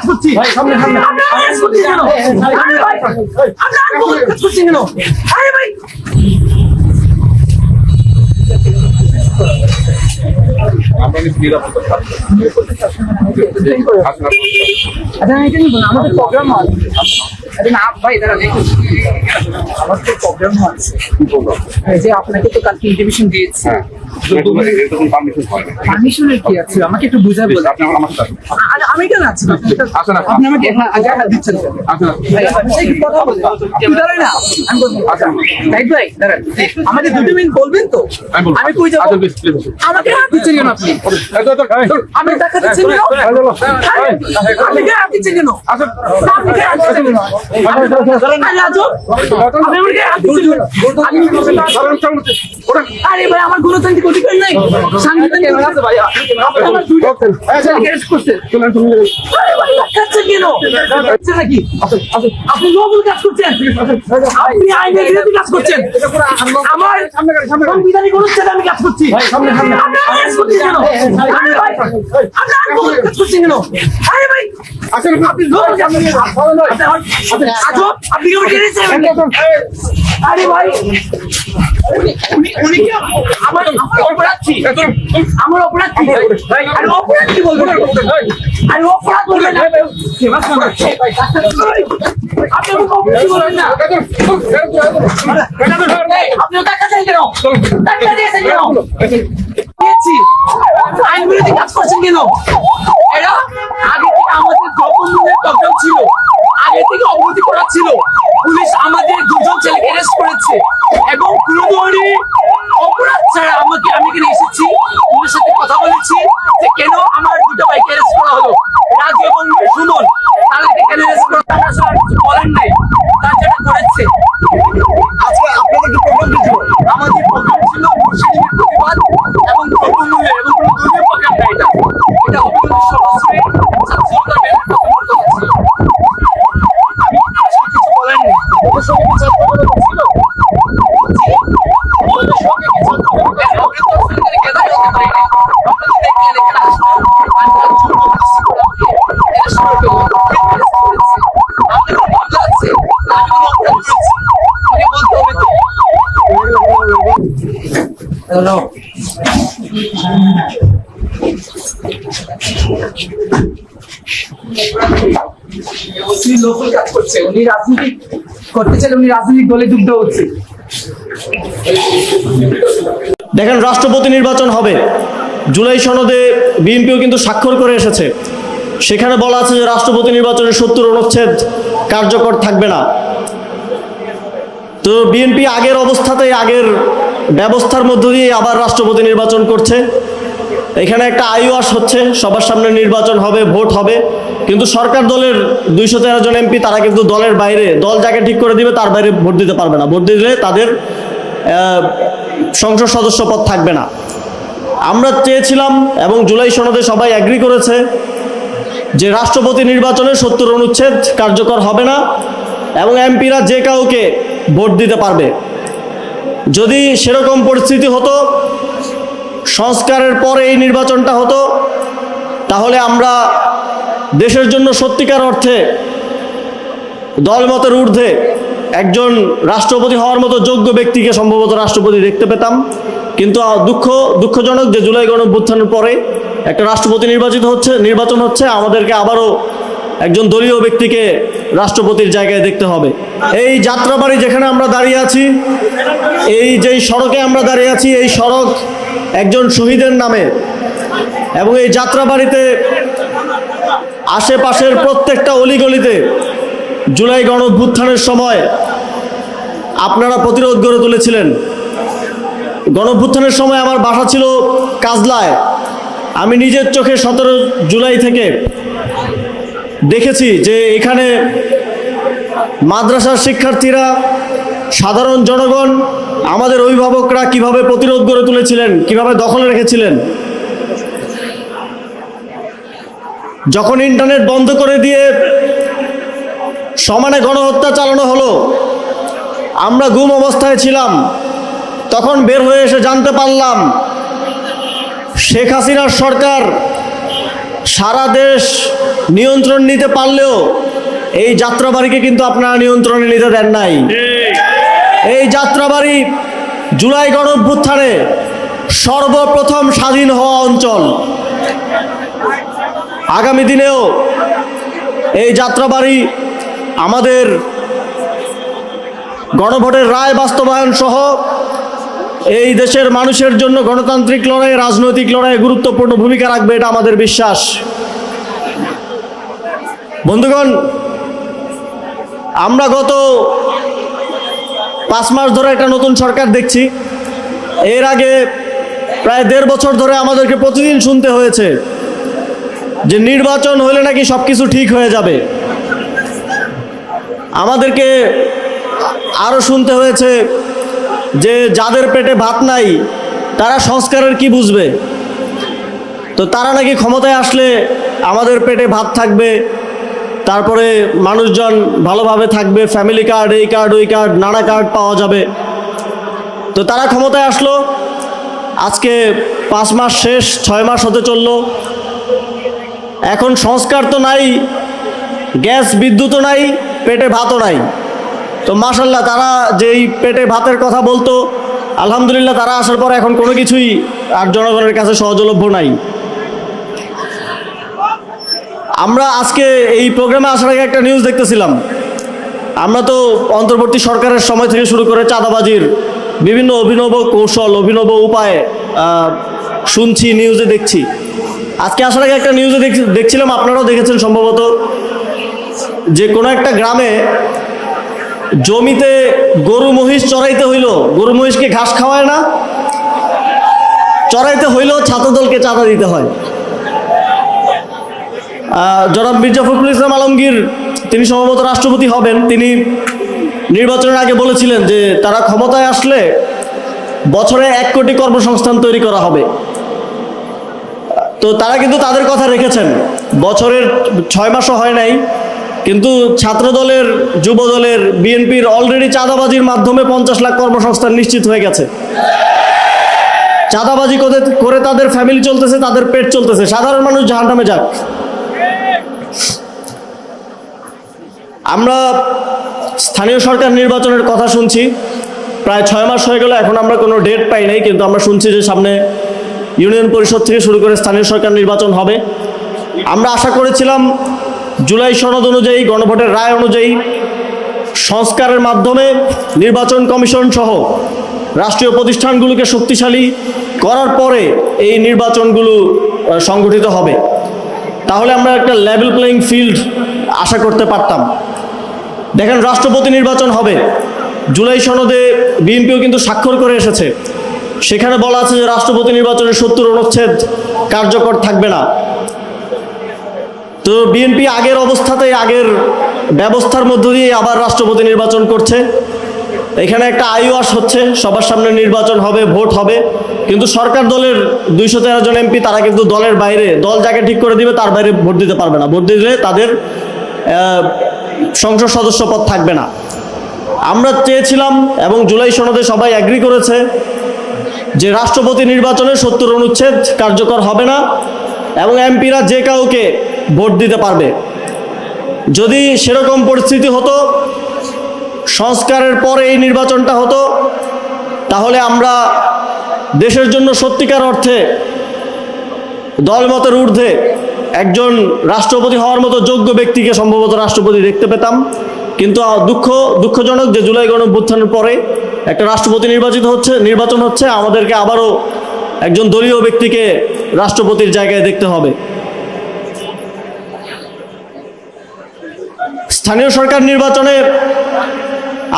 কাজ করছি আমরা কাজ করছি কেন আরে ভাই আমরা কাজ করছি কেন আরে ভাই আমাদের প্রোগ্রাম না ভাই দাঁড়া আমার তো প্রোগ্রাম আছে যে আপনাকে তো কালকে ইনভিটেশন দিয়েছি পারমিশনের কি আছে আমাকে একটু বুঝাই বলুন আমি কেন আছি আপনি আমাকে জায়গা দিচ্ছেন কথা বলুন দাঁড়াই না আমি বলবো ভাই দাঁড়ান আমাকে 2 মিনিট বলবেন তো আমি কই যাবো আমাকে হাত দিচ্ছেন কেন আপনি আমি টাকা দিচ্ছেন কেন আপনি কে হাত দিচ্ছেন কেন আপনি কে হাত দিচ্ছেন কেন আরে ভাই আমার গণতান্ত্রিক অধিকার নাই সাংবিধানিক নাকি আপনি নোবেল কাজ করছেন আপনি আইনের বিরোধী কাজ করছেন আমার সাংবিধানিক অনুষ্ঠানে আমি কাজ করছি আরে ভাই আপনি আরে ভাই আমার অপরাধ কি আমার অপরাধ কি আরে অপরাধ কি বলবো আরে অপরাধ বলবেন আপনি অপরাধ বলবেন না আপনি টাকা চাই কেন টাকা দিয়েছেন কেন দিয়েছি আইন বিরোধী কাজ করছেন কেন এরা আগে থেকে আমাদের জগন্নাথের প্রোগ্রাম ছিল আগে থেকে অবগতি করা ছিল পুলিশ আমাদের 2 জন ছেলেকে অ্যারেস্ট করেছে এবং কোনো ধরনের অপরাধ ছাড়া আমি এখানে এসেছি পুলিশের সাথে কথা বলেছি যে কেন আমার 2টা বাইক অ্যারেস্ট করা হলো রাজু এবং সুমন তাদেরকে কেন অ্যারেস্ট করা তারা আসলে কিছু বলেন নাই তারা যেটা করেছে আজকে আপনাদের কি প্রোগ্রাম ছিল আমাদের প্রোগ্রাম ছিল মুসলিমের প্রতিবাদ এবং দ্রব্যমূল্য এবং কোনো দলীয় প্রোগ্রাম না এটা অভিযোগ সমাজে ছাত্রদের ব্যাপারে কথা ছিল আমি আসলে কিছু বলেননি ওদের সঙ্গে কি ছাত্রদের ছিল ওদের সঙ্গে কি Hello. লোকাল কাজ করছে উনি রাজনীতি করতে চাইলে উনি রাজনৈতিক দলে যুক্ত হচ্ছে দেখেন রাষ্ট্রপতি নির্বাচন হবে জুলাই সনদে বিএনপিও কিন্তু স্বাক্ষর করে এসেছে সেখানে বলা আছে যে রাষ্ট্রপতি নির্বাচনের 70 অনুচ্ছেদ কার্যকর থাকবে না তো বিএনপি আগের অবস্থাতে আগের ব্যবস্থার মধ্য দিয়ে আবার রাষ্ট্রপতি নির্বাচন করছে এখানে একটা আইওয়াস হচ্ছে সবার সামনে নির্বাচন হবে ভোট হবে কিন্তু সরকার দলের 213 জন এমপি তারা কিন্তু দলের বাইরে দল যাকে ঠিক করে দিবে তার বাইরে ভোট দিতে পারবে না ভোট দিলে তাদের সংসদ সদস্য পদ থাকবে না আমরা চেয়েছিলাম এবং জুলাই সনদে সবাই এগ্রি করেছে যে রাষ্ট্রপতি নির্বাচনে 70 অনুচ্ছেদ কার্যকর হবে না এবং এমপিরা যে কাউকে ভোট দিতে পারবে যদি সেরকম পরিস্থিতি হতো সংস্কারের পরে এই নির্বাচনটা হতো তাহলে আমরা দেশের জন্য সত্যিকার অর্থে দলমতের ঊর্ধ্বে একজন রাষ্ট্রপতি হওয়ার মতো যোগ্য ব্যক্তিকে সম্ভবত রাষ্ট্রপতি দেখতে পেতাম কিন্তু দুঃখজনক যে জুলাই গণঅভ্যুত্থানের পরে একটা রাষ্ট্রপতি নির্বাচন হচ্ছে আমাদেরকে আবারও একজন দলীয় ব্যক্তিকে রাষ্ট্রপতির জায়গায় দেখতে হবে এই যাত্রাবাড়ি যেখানে আমরা দাঁড়িয়ে আছি এই যেই সড়কে আমরা দাঁড়িয়ে আছি এই সড়ক একজন শহীদের নামে এবং এই যাত্রাবাড়িতে আশেপাশের প্রত্যেকটা অলিগলিতে জুলাই গণঅভ্যুত্থানের সময় আপনারা প্রতিরোধ গড়ে তুলেছিলেন গণঅভ্যুত্থানের সময় আমার বাসা ছিল কাজলায় আমি নিজের চোখে 17 জুলাই থেকে দেখেছি যে এখানে মাদ্রাসার শিক্ষার্থীরা সাধারণ জনগণ আমাদের অভিভাবকরা কিভাবে প্রতিরোধ গড়ে তুলেছিলেন কিভাবে দখলে রেখেছিলেন যখন ইন্টারনেট বন্ধ করে দিয়ে সমানে গণহত্যা চালানো হলো আমরা গুম অবস্থায় ছিলাম তখন বের হয়ে এসে জানতে পারলাম শেখ হাসিনার সরকার সারা দেশ নিয়ন্ত্রণ নিতে পারলেও এই যাত্রাবাড়িকে কিন্তু আপনারা নিয়ন্ত্রণে নিতে দেন নাই। এই যাত্রাবাড়ি জুলাই গণঅভ্যুত্থানে সর্বপ্রথম স্বাধীন হওয়া অঞ্চল। আগামী দিনেও এই যাত্রাবাড়ি আমাদের গণভোটের রায় বাস্তবায়ন সহ এই দেশের মানুষের জন্য গণতান্ত্রিক লড়াই, রাজনৈতিক লড়াইয়ে গুরুত্বপূর্ণ ভূমিকা রাখবে, এটা আমাদের বিশ্বাস। বন্ধুগণ, আমরা গত 5 মাস ধরে একটা নতুন সরকার দেখছি। এর আগে প্রায় 1.5 বছর ধরে আমাদেরকে প্রতিদিন শুনতে হয়েছে যে নির্বাচন হলে নাকি সব কিছু ঠিক হয়ে যাবে। আমাদেরকে আরও শুনতে হয়েছে যে যাদের পেটে ভাত নাই তারা সংস্কারের কি বুঝবে, তো তারা নাকি ক্ষমতায় আসলে আমাদের পেটে ভাত থাকবে, তারপরে মানুষজন ভালোভাবে থাকবে, ফ্যামিলি কার্ড, এই কার্ড ওই কার্ড, নানা কার্ড পাওয়া যাবে। তো তারা ক্ষমতায় আসলো, আজকে 5 মাস শেষ, 6 মাস হতে চললো। এখন সংস্কার তো নাই, গ্যাস বিদ্যুৎও নাই, পেটে ভাতও নাই। তো মাশাল্লাহ, তারা যেই পেটে ভাতের কথা বলতো, আলহামদুলিল্লাহ তারা আসার পর এখন কোনো কিছুই আর জনগণের কাছে সহজলভ্য নাই। আমরা আজকে এই প্রোগ্রামে আসার আগে একটা নিউজ দেখতেছিলাম। আমরা তো অন্তর্বর্তী সরকারের সময় থেকে শুরু করে চাঁদাবাজির বিভিন্ন অভিনব কৌশল, অভিনব উপায় শুনছি, নিউজে দেখছি। আজকে আসার আগে একটা নিউজে দেখছিলাম, আপনারাও দেখেছেন সম্ভবত, যে কোনো একটা গ্রামে জমিতে গরু মহিষ চড়াইতে হইল। গরু মহিষকে ঘাস খাওয়ায় না, চড়াইতে হইলেও ছাত্রদলকে চাঁদা দিতে হয়। জনাব মির্জা ফখরুল ইসলাম আলমগীর, তিনি সম্ভবত রাষ্ট্রপতি হবেন, তিনি নির্বাচনের আগে বলেছিলেন যে তারা ক্ষমতায় আসলে বছরে 1 কোটি কর্মসংস্থান তৈরি করা হবে। তো তারা কিন্তু তাদের কথা রেখেছেন। বছরের 6 মাসও হয় নাই, কিন্তু ছাত্রদলের, যুবদলের, বিএনপির অলরেডি চাঁদাবাজির মাধ্যমে 50 লাখ কর্মসংস্থান নিশ্চিত হয়ে গেছে। চাঁদাবাজি করে তাদের ফ্যামিলি চলতেছে, তাদের পেট চলতেছে। সাধারণ মানুষ জাহান্নামে যাক। আমরা স্থানীয় সরকার নির্বাচনের কথা শুনছি, প্রায় 6 মাস হয়ে গেল, এখন আমরা কোনো ডেট পাই নাই, কিন্তু আমরা শুনছি যে সামনে ইউনিয়ন পরিষদ থেকে শুরু করে স্থানীয় সরকার নির্বাচন হবে। আমরা আশা করেছিলাম জুলাই সনদ অনুযায়ী, গণভোটের রায় অনুযায়ী সংস্কারের মাধ্যমে নির্বাচন কমিশন সহ রাষ্ট্রীয় প্রতিষ্ঠানগুলোকে শক্তিশালী করার পরে এই নির্বাচনগুলো সংগঠিত হবে। তাহলে আমরা একটা লেভেল প্লেইং ফিল্ড আশা করতে পারতাম। দেখেন, রাষ্ট্রপতি নির্বাচন হবে, জুলাই সনদে বিএনপিও কিন্তু স্বাক্ষর করে এসেছে। সেখানে বলা আছে যে রাষ্ট্রপতি নির্বাচনের 70 অনুচ্ছেদ কার্যকর থাকবে না। তো বিএনপি আগের অবস্থাতে, আগের ব্যবস্থার মধ্য দিয়ে আবার রাষ্ট্রপতি নির্বাচন করছে। এখানে একটা আইওয়াস হচ্ছে, সবার সামনে নির্বাচন হবে, ভোট হবে, কিন্তু সরকার দলের 213 জন এমপি তারা কিন্তু দলের বাইরে, দল যাকে ঠিক করে দিবে তার বাইরে ভোট দিতে পারবে না। ভোট দিলে তাদের সংসদ সদস্য পদ থাকবে না। আমরা চেয়েছিলাম, এবং জুলাই সনদে সবাই এগ্রি করেছে, যে রাষ্ট্রপতি নির্বাচনে 70 অনুচ্ছেদ কার্যকর হবে না এবং এমপিরা যে কাউকে ভোট দিতে পারবে। যদি সেরকম পরিস্থিতি হতো, সংস্কারের পরে এই নির্বাচনটা হতো, তাহলে আমরা দেশের জন্য সত্যিকার অর্থে দলমতের ঊর্ধ্বে একজন রাষ্ট্রপতি হওয়ার মতো যোগ্য ব্যক্তিকে সম্ভবত রাষ্ট্রপতি দেখতে পেতাম। কিন্তু দুঃখজনক যে জুলাই গণঅভ্যুত্থানের পরে একটা রাষ্ট্রপতি নির্বাচন হচ্ছে, আমাদেরকে আবারও একজন দলীয় ব্যক্তিকে রাষ্ট্রপতির জায়গায় দেখতে হবে। স্থানীয় সরকার নির্বাচনে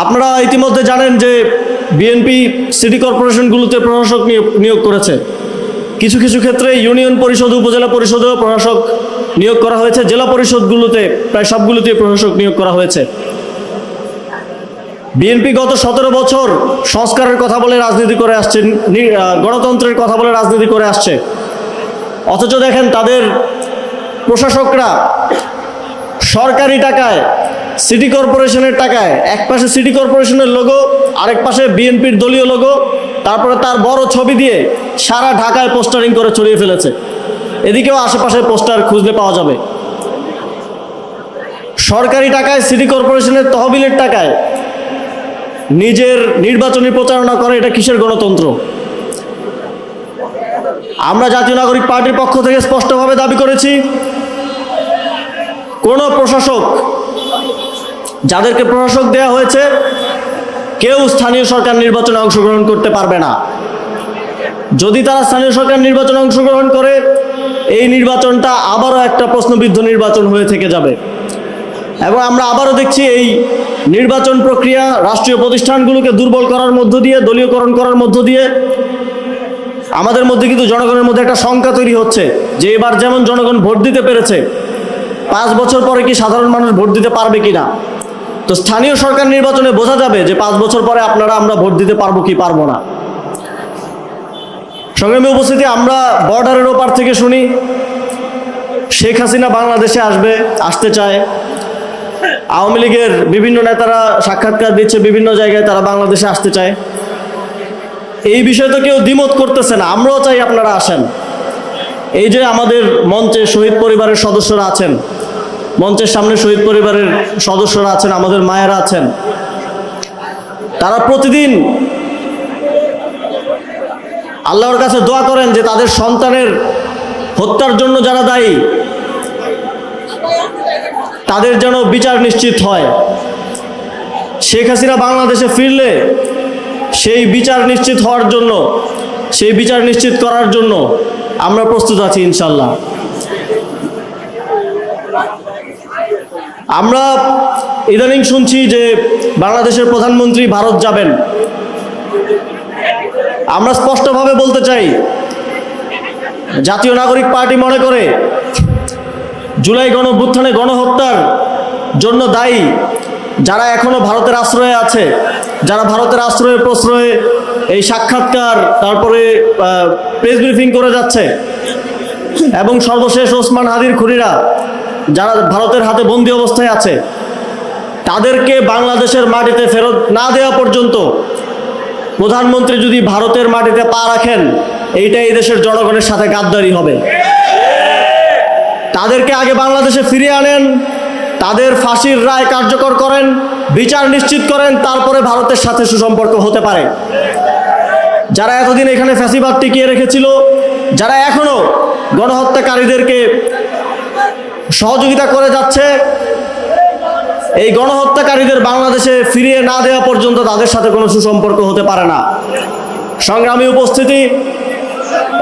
আপনারা ইতিমধ্যে জানেন যে বিএনপি সিটি কর্পোরেশনগুলোতে প্রশাসক নিয়োগ করেছে। কিছু কিছু ক্ষেত্রে ইউনিয়ন পরিষদ, উপজেলা পরিষদেও প্রশাসক নিয়োগ করা হয়েছে। জেলা পরিষদগুলোতে প্রায় সবগুলোতে প্রশাসক নিয়োগ করা হয়েছে। বিএনপি গত 17 বছর সংস্কারের কথা বলে রাজনীতি করে আসছে, গণতন্ত্রের কথা বলে রাজনীতি করে আসছে। অথচ দেখেন, তাদের প্রশাসকরা সরকারি টাকায়, সিটি কর্পোরেশনের টাকায়, এক পাশে সিটি কর্পোরেশনের লোগো, আরেক পাশে বিএনপির দলীয় লোগো, তারপরে তার বড় ছবি দিয়ে সারা ঢাকায় পোস্টারিং করে ছড়িয়ে ফেলেছে। এদিকেও আশেপাশে পোস্টার খুঁজলে পাওয়া যাবে। সরকারি টাকায়, সিটি কর্পোরেশনের তহবিলের টাকায় নিজের নির্বাচনী প্রচারণা করে, এটা কিসের গণতন্ত্র? আমরা জাতীয় নাগরিক পার্টির পক্ষ থেকে স্পষ্টভাবে দাবি করেছি, কোন প্রশাসক, যাদেরকে প্রশাসক দেয়া হয়েছে, কেউ স্থানীয় সরকার নির্বাচনে অংশগ্রহণ করতে পারবে না। যদি তারা স্থানীয় সরকার নির্বাচনে অংশগ্রহণ করে, এই নির্বাচনটা আবারও একটা প্রশ্নবিদ্ধ নির্বাচন হয়ে থেকে যাবে। এবং আমরা আবারও দেখছি এই নির্বাচন প্রক্রিয়া রাষ্ট্রীয় প্রতিষ্ঠানগুলোকে দুর্বল করার মধ্য দিয়ে, দলীয়করণ করার মধ্য দিয়ে আমাদের মধ্যে কিন্তু জনগণের মধ্যে একটা শঙ্কা তৈরি হচ্ছে যে এবার যেমন জনগণ ভোট দিতে পেরেছে, 5 বছর পরে কি সাধারণ মানুষ ভোট দিতে পারবে কিনা। তো স্থানীয় সরকার নির্বাচনে বোঝা যাবে যে 5 বছর পরে আমরা ভোট দিতে পারবো কি পারবো না। সংগ্রামী উপস্থিতি, আমরা বর্ডারের ওপার থেকে শুনি শেখ হাসিনা বাংলাদেশে আসতে চায়। আওয়ামী লীগের বিভিন্ন নেতারা সাক্ষাৎকার দিচ্ছে, বিভিন্ন জায়গায় তারা বাংলাদেশে আসতে চায়। এই বিষয়ে তো কেউ দ্বিমত করতেছে না, আমরাও চাই আপনারা আসেন। এই যে আমাদের মঞ্চে শহীদ পরিবারের সদস্যরা আছেন, মঞ্চের সামনে শহীদ পরিবারের সদস্যরা আছেন, আমাদের মায়েরা আছেন, তারা প্রতিদিন আল্লাহর কাছে দোয়া করেন যে তাদের সন্তানের হত্যার জন্য যারা দায়ী, তাদের যেন বিচার নিশ্চিত হয়। শেখ হাসিনা বাংলাদেশে ফিরলে সেই বিচার নিশ্চিত হওয়ার জন্য, সেই বিচার নিশ্চিত করার জন্য আমরা প্রস্তুত আছি ইনশাল্লাহ। আমরা ইদানিং শুনছি যে বাংলাদেশের প্রধানমন্ত্রী ভারত যাবেন। আমরা স্পষ্টভাবে বলতে চাই, জাতীয় নাগরিক পার্টি মনে করে জুলাই গণঅভ্যুত্থানে গণহত্যার জন্য দায়ী যারা এখনো ভারতের আশ্রয়ে আছে, যারা ভারতের আশ্রয়ে প্রশ্রয়ে এই সাক্ষাৎকার, তারপরে প্রেস ব্রিফিং করে যাচ্ছে, এবং সর্বশেষ ওসমান হাদির খুনিরা যারা ভারতের হাতে বন্দী অবস্থায় আছে, তাদেরকে বাংলাদেশের মাটিতে ফেরত না দেওয়া পর্যন্ত প্রধানমন্ত্রী যদি ভারতের মাটিতে পা রাখেন, এইটা এই দেশের জনগণের সাথে গাদ্দারি হবে। তাদেরকে আগে বাংলাদেশে ফিরিয়ে আনেন, তাদের ফাঁসির রায় কার্যকর করেন, বিচার নিশ্চিত করেন, তারপরে ভারতের সাথে সুসম্পর্ক হতে পারে। যারা এতদিন এখানে ফ্যাসিবাদ টিকিয়ে রেখেছিল, যারা এখনো গণহত্যাকারীদেরকে সহযোগিতা করে যাচ্ছে, এই গণহত্যাকারীদের বাংলাদেশে ফিরিয়ে না দেওয়া পর্যন্ত তাদের সাথে কোনো সুসম্পর্ক হতে পারে না। সংগ্রামী উপস্থিতি,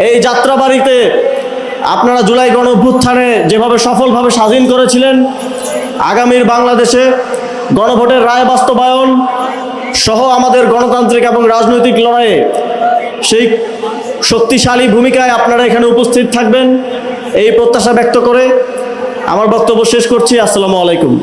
এই যাত্রাবাড়িতে আপনারা জুলাই গণঅভ্যুত্থানে যেভাবে সফলভাবে স্বাধীন করেছিলেন, আগামীর বাংলাদেশে গণভোটের রায় বাস্তবায়ন সহ আমাদের গণতান্ত্রিক এবং রাজনৈতিক লড়াইয়ে সেই শক্তিশালী ভূমিকায় আপনারা এখানে উপস্থিত থাকবেন, এই প্রত্যাশা ব্যক্ত করে আমার বক্তব্য শেষ করছি। আসসালামু আলাইকুম।